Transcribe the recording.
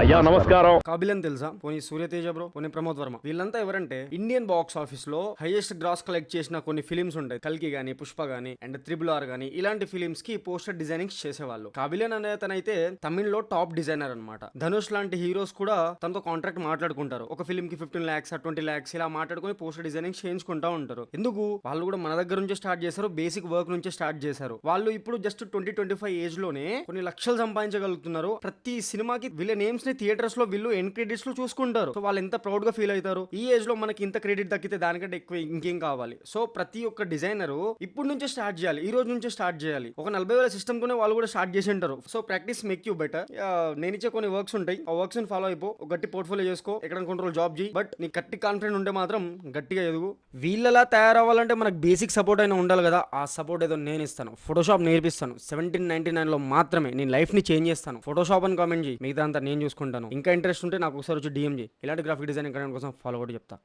అయ్యా నమస్కారం. కాబిల్ అని తెలుసా? పోనీ సూర్యతేజ బ్రో, పోనీ ప్రమోద్ వర్మ, వీళ్ళంతా ఎవరంటే ఇండియన్ బాక్స్ ఆఫీస్ లో హైయెస్ట్ గ్రాస్ కలెక్ట్ చేసిన కొన్ని ఫిలిమ్స్ ఉంటాయి. కల్కి గానీ, పుష్ప గానీ, అండ్ RRR గానీ, ఇలాంటి ఫిలిమ్స్ కి పోస్టర్ డిజైనింగ్స్ చేసేవాళ్ళు. కాబిలియన్ అనే అతనైతే తమిళ్లో టాప్ డిజైనర్ అనమాట. ధనుష్ లాంటి హీరోస్ కూడా తనతో కాంట్రాక్ట్ మాట్లాడుకుంటారు. ఒక ఫిలిం కి 15 lakhs 20 lakhs ఇలా మాట్లాడుకుని పోస్టర్ డిజైనింగ్ చేయించుకుంటా ఉంటారు. ఎందుకు? వాళ్ళు కూడా మన దగ్గర నుంచే స్టార్ట్ చేశారు, బేసిక్ వర్క్ నుంచే స్టార్ట్ చేశారు. వాళ్ళు ఇప్పుడు జస్ట్ 20-25 ఏజ్ లోనే కొన్ని లక్షలు సంపాదించగలుగుతున్నారు. ప్రతి సినిమాకి వీళ్ళ నేమ్స్ ని థియేటర్స్ లో వీళ్ళు ఎండ్ క్రెడిట్స్ లో చూసుకుంటారు. సో వాళ్ళు ఎంత ప్రౌడ్ గా ఫీల్ అవుతారు. ఈ ఏజ్ లో మనకి ఇంత క్రెడిట్ దక్కితే దానికంటే ఎక్కువ ఇంకేం కావాలి. సో ప్రతి ఒక్క డిజైనర్ ఇప్పుడు నుంచే స్టార్ట్ చేయాలి, ఈ రోజు నుంచే స్టార్ట్ చేయాలి. ఒక 40,000 సిస్టమ్ తోనే వాళ్ళు కూడా స్టార్ట్ చేసి ఉంటారు. So practice make you better. నేను ఇచ్చే కొన్ని వర్క్స్ ఉంటాయి, ఆ వర్క్స్ ని ఫాలో అయిపో, ఒక గట్టి పోర్ట్ఫోలియో చేసుకో, ఎక్కడ కంట్రోల్ జాబ్ చేయి. బట్ నీ గట్టి కాన్ఫిడెంట్ ఉంటే మాత్రం గట్టిగా ఎదుగు. వీళ్ళలా తయారవ్వాలంటే మనకు బేసిక్ సపోర్ట్ అయినా ఉండాలి కదా. ఆ సపోర్ట్ ఏదో నేను ఇస్తాను. ఫోటోషాప్ నేర్పిస్తాను. 1799 లో మాత్రమే నేను లైఫ్ ని చేంజ్ చేస్తాను. ఫోటోషాప్ అని కామెంట్ చేయి, మిగతా అంతా నేను చూసుకుంటాను. ఇంకా ఇంట్రెస్ట్ ఉంటే నాకు ఒకసారి వచ్చి DM చేయి. ఇలాంటి గ్రాఫిక్ డిజైనింగ్ కంటెంట్ కోసం ఫాలో కూడా చెప్తా.